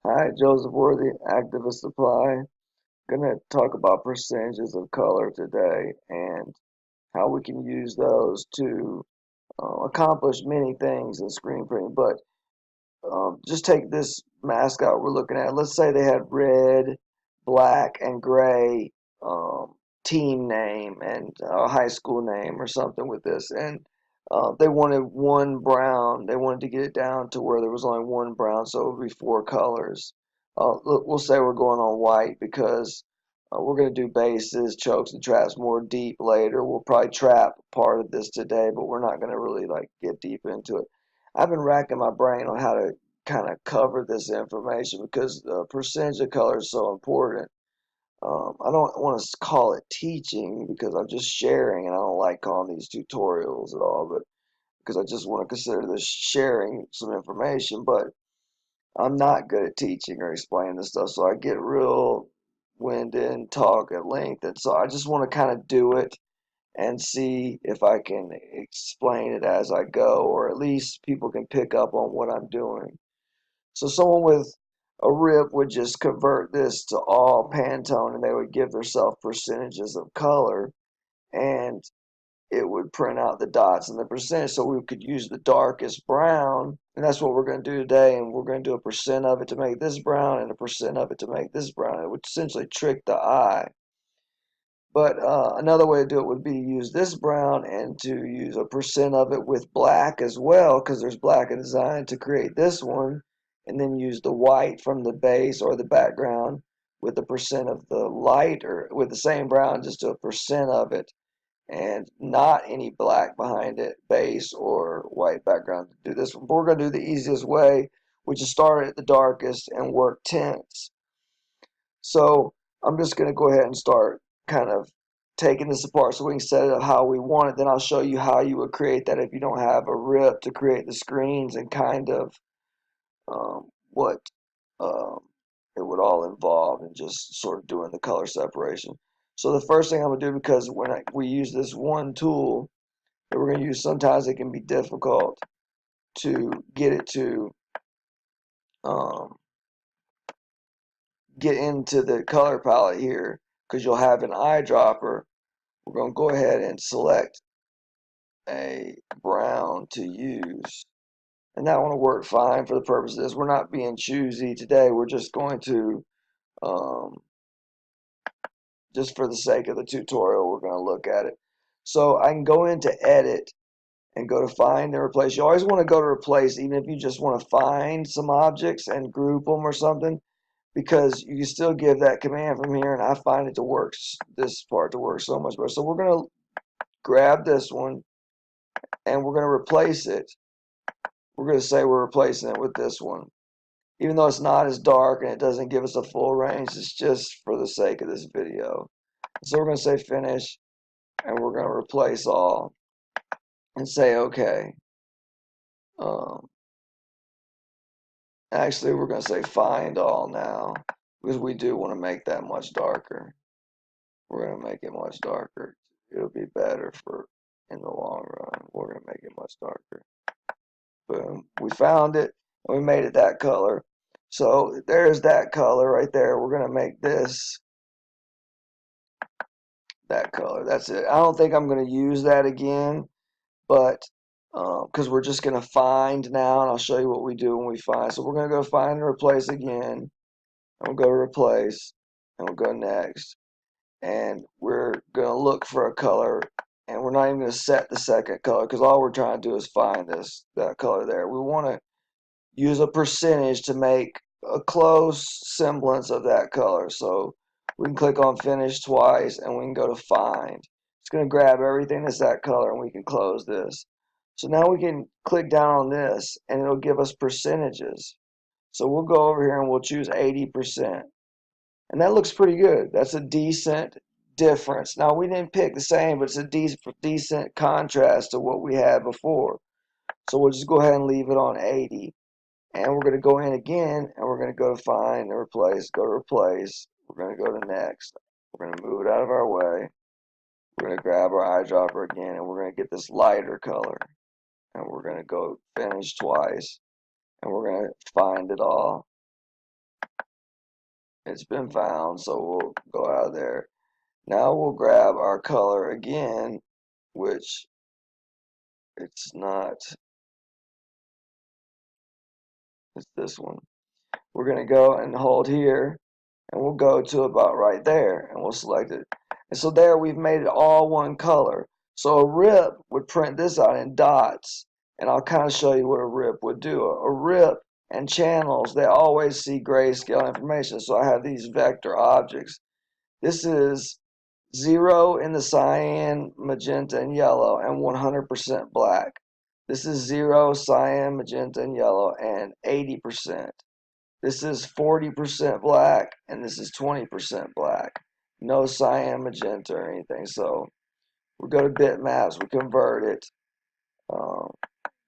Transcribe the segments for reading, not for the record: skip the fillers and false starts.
Hi, Joseph Worthy, Activist Supply. Going to talk about percentages of color today and how we can use those to accomplish many things in screen printing. But just take this mascot we're looking at. Let's say they had red, black, and gray team name and a high school name or something with this. And they wanted one brown. They wanted to get it down to where there was only one brown, so it would be four colors. We'll say we're going on white because we're going to do bases, chokes, and traps more deep later. We'll probably trap part of this today, but we're not going to really like get deep into it. I've been racking my brain on how to kind of cover this information because the percentage of color is so important. I don't want to call it teaching because I'm just sharing, and I don't like calling these tutorials at all, but because I just want to consider this sharing some information. But I'm not good at teaching or explaining this stuff, so I get real winded and talk at length, and so I just want to kind of do it and see if I can explain it as I go, or at least people can pick up on what I'm doing. So someone with a rip would just convert this to all Pantone and they would give themselves percentages of color and it would print out the dots and the percentage. So we could use the darkest brown, and that's what we're going to do today. And we're going to do a percent of it to make this brown and a percent of it to make this brown. It would essentially trick the eye. But another way to do it would be to use this brown and to use a percent of it with black as well, because there's black in design to create this one, and then use the white from the base or the background with a percent of the light, or with the same brown, just do a percent of it and not any black behind it, base or white background to do this one. But we're going to do the easiest way, which is start at the darkest and work tints. So I'm just going to go ahead and start kind of taking this apart so we can set it up how we want it. Then I'll show you how you would create that if you don't have a rip to create the screens and kind of what um, it would all involve and just sort of doing the color separation. So the first thing I'm going to do, because we use this one tool that we're going to use, sometimes it can be difficult to get it to um, get into the color palette here because you'll have an eyedropper. We're going to go ahead and select a brown to use. And that one will work fine for the purpose of this. We're not being choosy today. We're just going to, um, just for the sake of the tutorial, we're going to look at it. So I can go into edit and go to find and replace. You always want to go to replace, even if you just want to find some objects and group them or something, because you can still give that command from here, and I find it to work, this part to work so much better. So we're going to grab this one and we're going to replace it. We're going to say we're replacing it with this one. Even though it's not as dark and it doesn't give us a full range, it's just for the sake of this video. So we're going to say finish and we're going to replace all and say okay. Um, Actually, we're going to say find all now because we do want to make that much darker. We're going to make it much darker. It'll be better for in the long run. We're going to make it much darker. Boom. We found it and we made it that color. So there's that color right there. We're going to make this that color. That's it. I don't think I'm going to use that again, but because we're just going to find now, and I'll show you what we do when we find. So we're going to go find and replace again, and we'll go to replace, and we'll go next, and we're going to look for a color, and we're not even going to set the second color because all we're trying to do is find that color there. We want to use a percentage to make a close semblance of that color. So we can click on finish twice and we can go to find. It's going to grab everything that's that color and we can close this. So now we can click down on this and it'll give us percentages. So we'll go over here and we'll choose 80%. And that looks pretty good. That's a decent difference. Now we didn't pick the same, but it's a decent contrast to what we had before. So we'll just go ahead and leave it on 80. And we're going to go in again and we're going to go to find and replace, go to replace. We're going to go to next. We're going to move it out of our way. We're going to grab our eyedropper again and we're going to get this lighter color. And we're going to go finish twice and we're going to find it all. It's been found, so we'll go out of there. Now we'll grab our color again, which it's not, it's this one. We're going to go and hold here, and we'll go to about right there, and we'll select it. And so there we've made it all one color. So a rip would print this out in dots, and I'll kind of show you what a rip would do. A rip and channels, they always see grayscale information, so I have these vector objects. This is 0 in the cyan, magenta, and yellow, and 100% black. This is 0, cyan, magenta, and yellow, and 80%. This is 40% black, and this is 20% black. No cyan, magenta, or anything. So we go to bitmaps, we convert it.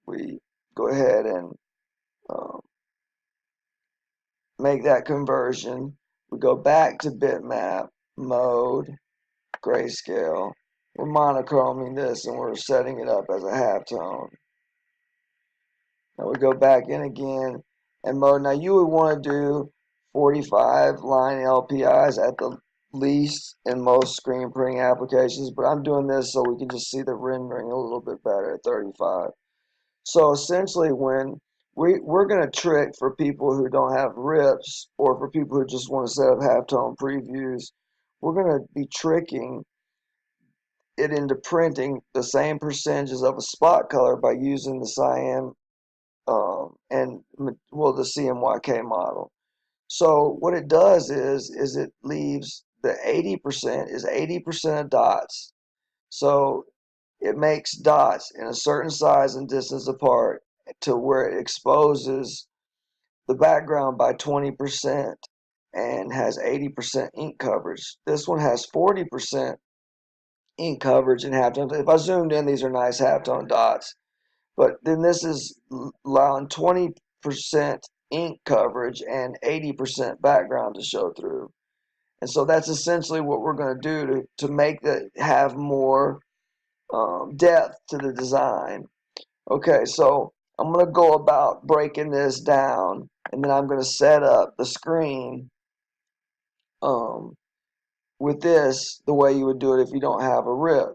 We go ahead and um, make that conversion. We go back to bitmap, mode, grayscale. We're monochroming this, and we're setting it up as a halftone. Now we go back in again and mode. Now you would want to do 45 line LPIs at the least in most screen printing applications, but I'm doing this so we can just see the rendering a little bit better at 35. So essentially when we're going to trick for people who don't have rips, or for people who just want to set up halftone previews, we're going to be tricking it into printing the same percentages of a spot color by using the cyan and well, the CMYK model. So what it does is it leaves the 80% is 80% of dots. So it makes dots in a certain size and distance apart to where it exposes the background by 20% and has 80% ink coverage. This one has 40% ink coverage and halftone. If I zoomed in, these are nice halftone dots. But then this is allowing 20% ink coverage and 80% background to show through. And so that's essentially what we're going to do to make that have more depth to the design. Okay, so I'm going to go about breaking this down, and then I'm going to set up the screen with this the way you would do it if you don't have a rip.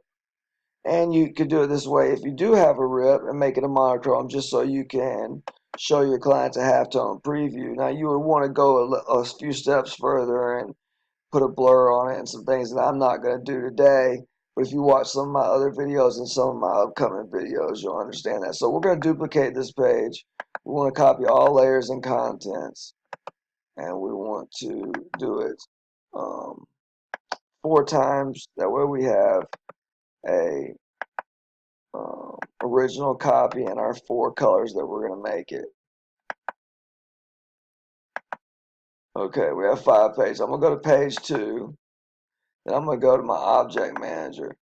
And you could do it this way if you do have a rip and make it a monochrome, just so you can show your clients a halftone preview. Now you would want to go a few steps further and put a blur on it and some things that I'm not going to do today. But if you watch some of my other videos and some of my upcoming videos, you'll understand that. So we're going to duplicate this page. We want to copy all layers and contents, and we want to do it 4 times. That way we have a original copy and our 4 colors that we're going to make it. Okay, we have 5 pages. I'm going to go to page 2. Then I'm going to go to my object manager.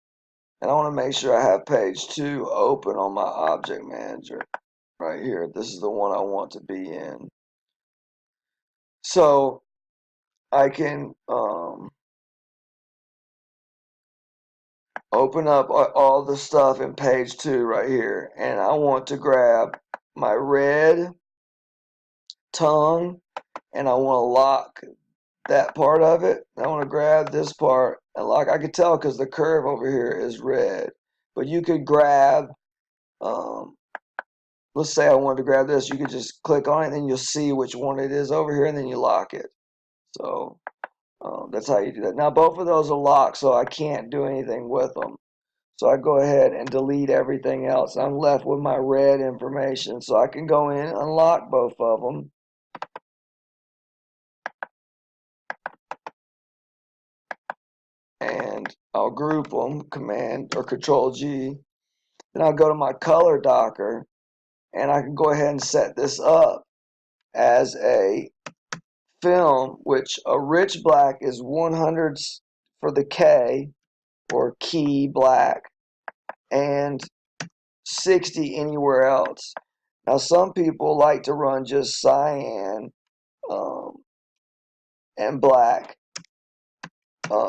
And I want to make sure I have page 2 open on my object manager right here. This is the one I want to be in. So I can open up all the stuff in page 2 right here. And I want to grab my red tongue, and I want to lock that part of it. I want to grab this part and lock. I could tell because the curve over here is red, but you could grab let's say I wanted to grab this. You could just click on it and then you'll see which one it is over here, and then you lock it. So that's how you do that. Now both of those are locked, so I can't do anything with them. So I go ahead and delete everything else. I'm left with my red information, so I can go in and unlock both of them. And I'll group them, Command or Control G. Then I'll go to my color docker, and I can go ahead and set this up as a film, which a rich black is 100 for the K or key black, and 60 anywhere else. Now some people like to run just cyan and black.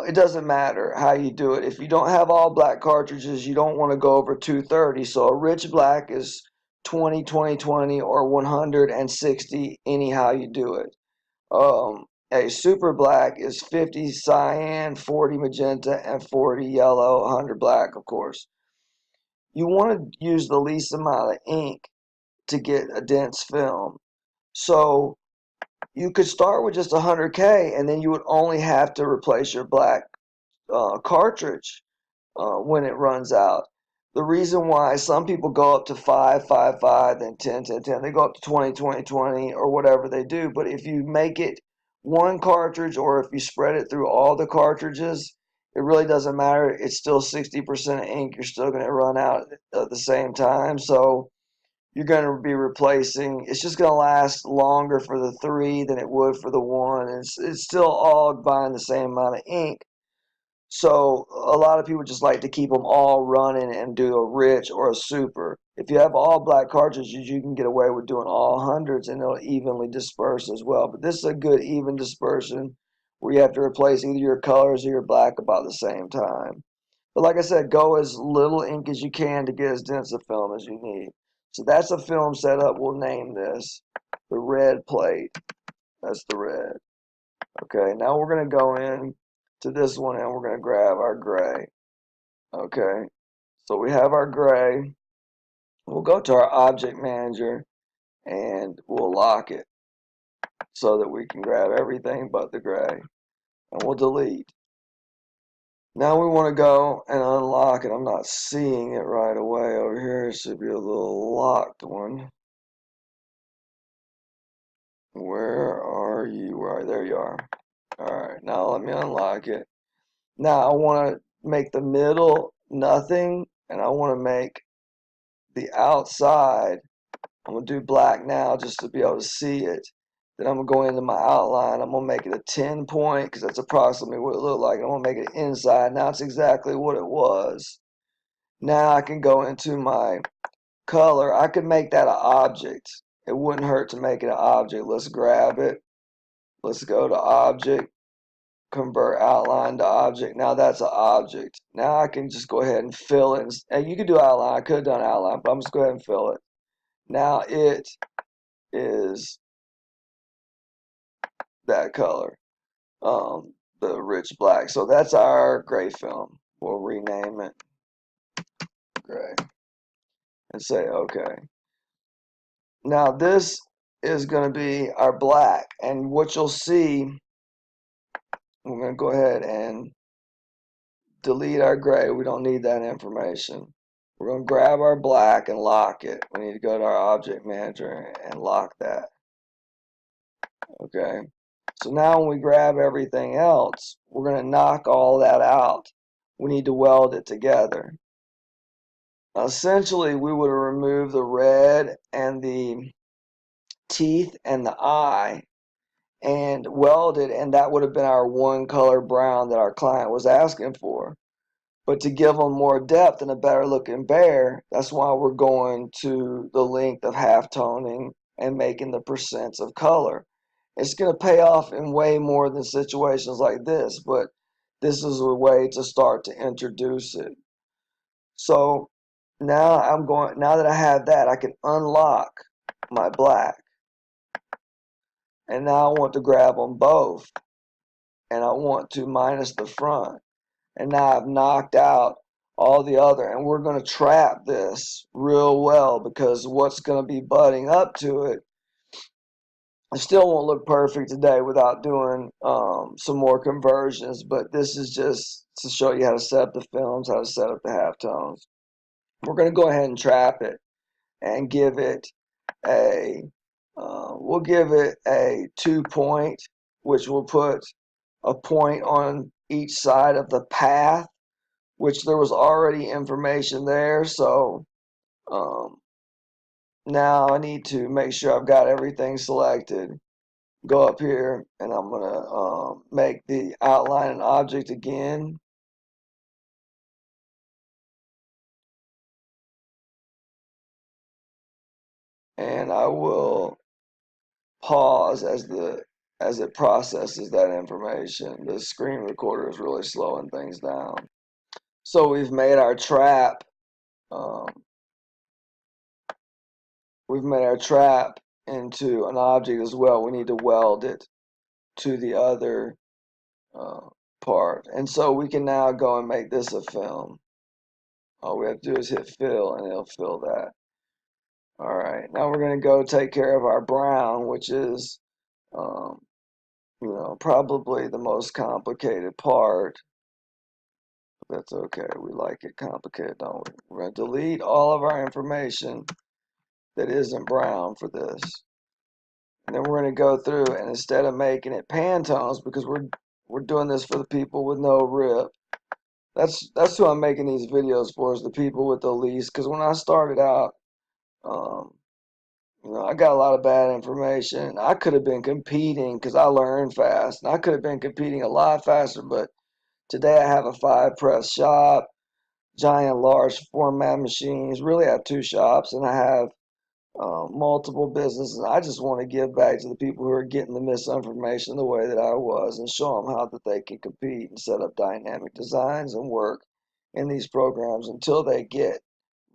It doesn't matter how you do it. If you don't have all black cartridges, you don't want to go over 230. So a rich black is 20, 20, 20, or 160 anyhow you do it. A super black is 50 cyan, 40 magenta, and 40 yellow, 100 black, of course. You want to use the least amount of ink to get a dense film. So you could start with just 100K, and then you would only have to replace your black cartridge when it runs out. The reason why some people go up to 5, 5, 5, then 10, 10, 10, they go up to 20, 20, 20, or whatever they do. But if you make it one cartridge, or if you spread it through all the cartridges, it really doesn't matter. It's still 60% ink. You're still going to run out at the same time. So you're going to be replacing, it's just going to last longer for the 3 than it would for the 1. It's still all buying the same amount of ink. So a lot of people just like to keep them all running and do a rich or a super. If you have all black cartridges, you can get away with doing all hundreds, and it'll evenly disperse as well. But this is a good even dispersion where you have to replace either your colors or your black about the same time. But like I said, go as little ink as you can to get as dense a film as you need. So that's a film setup. We'll name this the red plate. That's the red. Okay, now we're going to go in to this one and we're going to grab our gray. Okay, so we have our gray. We'll go to our object manager and we'll lock it so that we can grab everything but the gray. And we'll delete. Now we want to go and unlock it. I'm not seeing it right away over here. It should be a little locked one. Where are you? There you are. Alright, now let me unlock it. Now I want to make the middle nothing, and I want to make the outside, I'm going to do black now just to be able to see it. Then I'm going to go into my outline. I'm going to make it a 10 point because that's approximately what it looked like. I'm going to make it inside. Now it's exactly what it was. Now I can go into my color. I could make that an object. It wouldn't hurt to make it an object. Let's grab it. Let's go to object. Convert outline to object. Now that's an object. Now I can just go ahead and fill it. And you could do outline. I could have done outline, but I'm just going to go ahead and fill it. Now it is that color, the rich black. So that's our gray film. We'll rename it gray and say okay. Now this is going to be our black, and what you'll see, we're going to go ahead and delete our gray. We don't need that information. We're going to grab our black and lock it. We need to go to our object manager and lock that. Okay. So now when we grab everything else, we're going to knock all that out. We need to weld it together. Essentially, we would have removed the red and the teeth and the eye and welded, and that would have been our one color brown that our client was asking for. But to give them more depth and a better looking bear, that's why we're going to the length of halftoning and making the percents of color. It's going to pay off in way more than situations like this, but this is a way to start to introduce it. So now now that I have that, I can unlock my black. And now I want to grab them both. And I want to minus the front. And now I've knocked out all the other, and we're going to trap this real well because what's going to be butting up to it, it still won't look perfect today without doing some more conversions, but this is just to show you how to set up the films, how to set up the halftones. We're going to go ahead and trap it and give it we'll give it a 2 point, which will put a point on each side of the path, which there was already information there. So now I need to make sure I've got everything selected. Go up here and I'm going to make the outline an object again. And I will pause as it processes that information. The screen recorder is really slowing things down. So we've made our trap. We've made our trap into an object as well. We need to weld it. to the other part. And so we can now go and make this a film. All we have to do is hit fill and it'll fill that. Alright, now we're going to go take care of our brown, which is probably the most complicated part. But that's okay. We like it complicated, don't we? We're going to delete all of our information that isn't brown for this. And then we're going to go through, and instead of making it Pantones, because we're doing this for the people with no rip. That's who I'm making these videos for, is the people with the least. Because when I started out, I got a lot of bad information. I could have been competing because I learned fast, and I could have been competing a lot faster. But today I have a 5-press shop, giant, large format machines. Really, I have 2 shops, and I have multiple businesses. I just want to give back to the people who are getting the misinformation the way that I was, and show them how that they can compete and set up dynamic designs and work in these programs until they get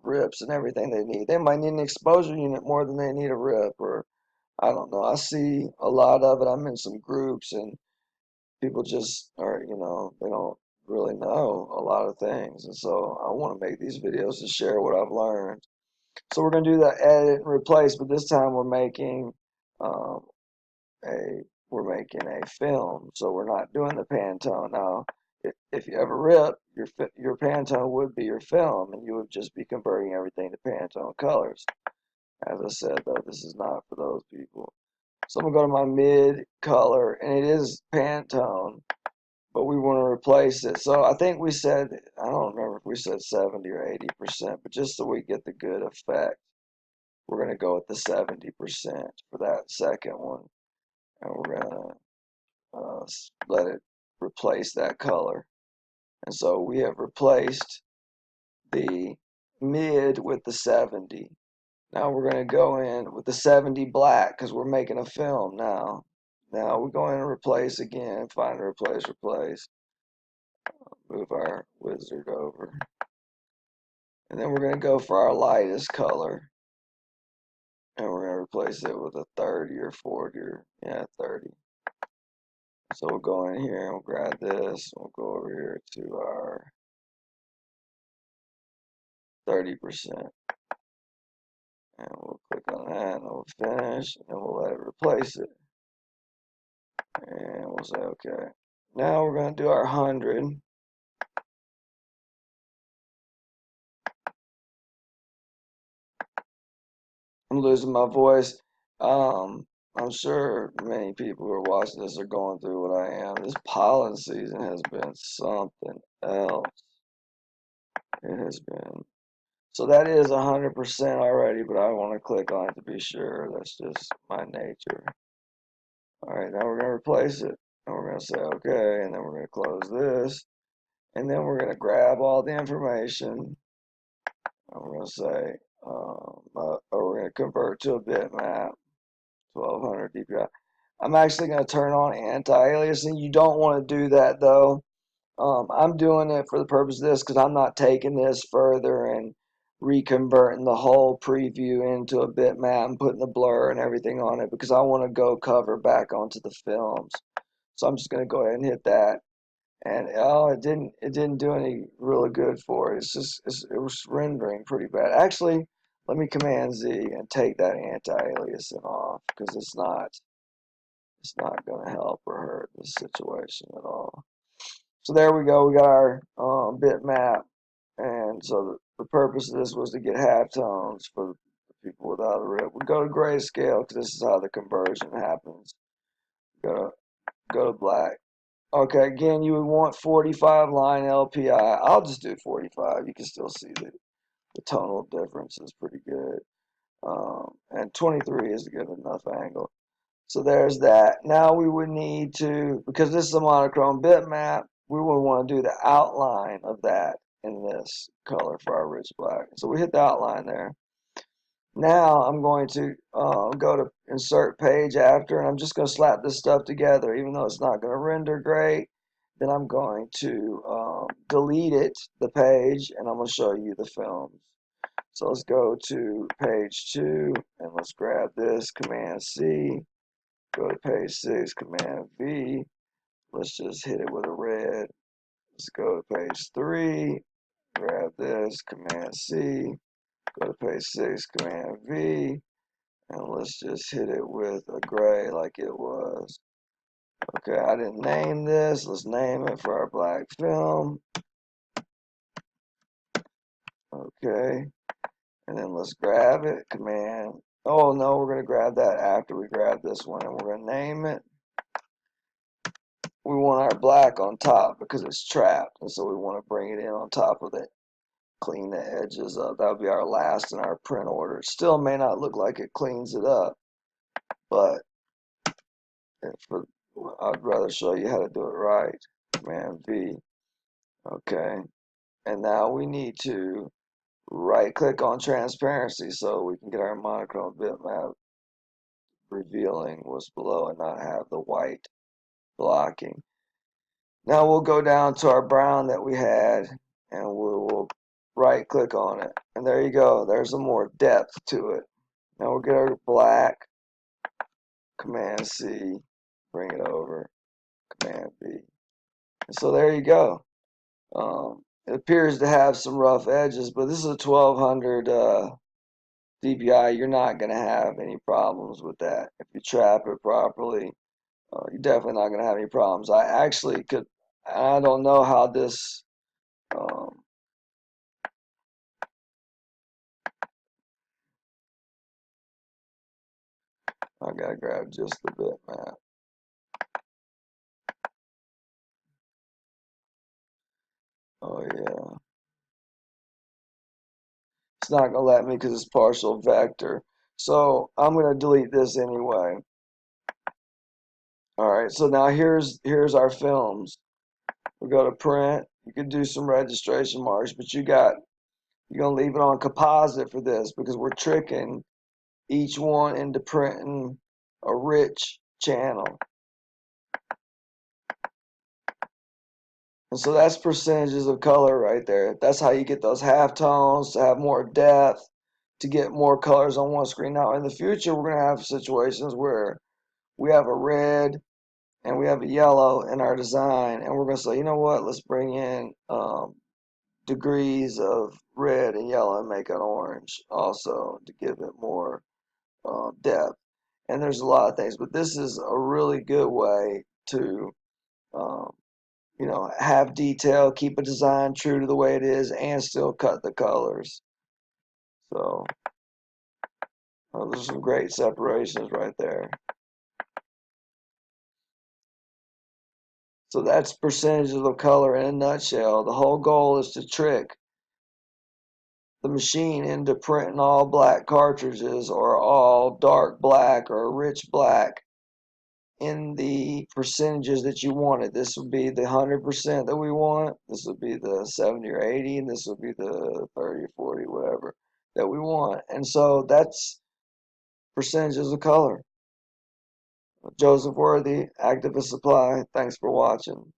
rips and everything they need. They might need an exposure unit more than they need a rip, or I don't know. I see a lot of it. I'm in some groups and people just are, they don't really know a lot of things. And so I want to make these videos to share what I've learned. So we're going to do the edit and replace, but this time we're making um, a film. So we're not doing the Pantone. Now, if you ever rip, your Pantone would be your film, and you would just be converting everything to Pantone colors. As I said, though, this is not for those people. So I'm going to go to my mid color, and it is Pantone, but we want to replace it. So I think we said, I don't remember if we said 70 or 80%, but just so we get the good effect, we're going to go with the 70% for that second one. And we're going to let it replace that color. And so we have replaced the mid with the 70. Now we're going to go in with the 70 black because we're making a film now. Now we go in and replace again, find replace, move our wizard over. And then we're going to go for our lightest color. And we're going to replace it with a 30 or 40 or, 30. So we'll go in here and we'll grab this. We'll go over here to our 30%. And we'll click on that and we'll finish. And we'll let it replace it. And we'll say okay. Now we're going to do our 100. I'm losing my voice. I'm sure many people who are watching this are going through what I am. This pollen season has been something else. It has been. So that is 100% already, but I want to click on it to be sure. That's just my nature. Alright, now we're going to replace it. And we're going to say okay, and then we're going to close this. And then we're going to grab all the information. And we're going to say, or we're going to convert to a bitmap. 1200 dpi. I'm actually going to turn on anti-aliasing. You don't want to do that though. I'm doing it for the purpose of this because I'm not taking this further and reconverting the whole preview into a bitmap and putting the blur and everything on it because I want to go cover back onto the films. So I'm just going to go ahead and hit that. And it didn't do any really good for it. It was rendering pretty bad. Actually, let me Command Z and take that anti-aliasing off because it's not going to help or hurt this situation at all. So there we go. We got our bitmap, and so the purpose of this was to get halftones for the people without a rip. We go to grayscale because this is how the conversion happens. Go to black. Okay, again, you would want 45 line LPI. I'll just do 45. You can still see the tonal difference is pretty good. And 23 is a good enough angle. So there's that. Now we would need to, because this is a monochrome bitmap, we would want to do the outline of that in this color for our rich black. So we hit the outline there. Now I'm going to go to insert page after, and I'm just going to slap this stuff together, even though it's not going to render great. Then I'm going to delete it, the page, and I'm going to show you the films. So let's go to page 2, and let's grab this, Command C, Go to page 6, Command V. Let's just hit it with a red. Let's go to page 3. Grab this, Command C. Go to page 6, Command V. And let's just hit it with a gray like it was. Okay, I didn't name this. Let's name it for our black film. Okay, and then let's grab it, Command. Oh no, we're going to grab that after we grab this one, and we're going to name it. We want our black on top because it's trapped, and so we want to bring it in on top of it. Clean the edges up. That'll be our last in our print order. It still may not look like it cleans it up, but I'd rather show you how to do it right. Command V. Okay, and now we need to right click on transparency so we can get our monochrome bitmap revealing what's below and not have the white blocking. Now we'll go down to our brown that we had and we will right click on it, and there you go, there's some more depth to it. Now we'll get our black, Command C, bring it over, Command V, and so there you go. It appears to have some rough edges, but this is a 1200 DPI. You're not going to have any problems with that. If you trap it properly, you're definitely not going to have any problems. I actually could, I don't know how this, I got to grab just the bitmap. Oh yeah. It's not going to let me because it's partial vector. So I'm going to delete this anyway. Alright, so now here's our films. We go to print. You can do some registration marks, but you're gonna leave it on composite for this because we're tricking each one into printing a rich channel. And so that's percentages of color right there. That's how you get those halftones to have more depth, to get more colors on one screen. Now in the future we're gonna have situations where we have a red and we have a yellow in our design, and we're gonna say, you know what, let's bring in degrees of red and yellow and make it orange also to give it more depth. And there's a lot of things, but this is a really good way to um, have detail, keep a design true to the way it is, and still cut the colors. So there's some great separations right there. So that's percentages of color in a nutshell. The whole goal is to trick the machine into printing all black cartridges or all dark black or rich black in the percentages that you wanted. This would be the 100% that we want. This would be the 70 or 80, and this would be the 30 or 40, whatever that we want. And so that's percentages of color. Joseph Worthy, Activist Supply. Thanks for watching.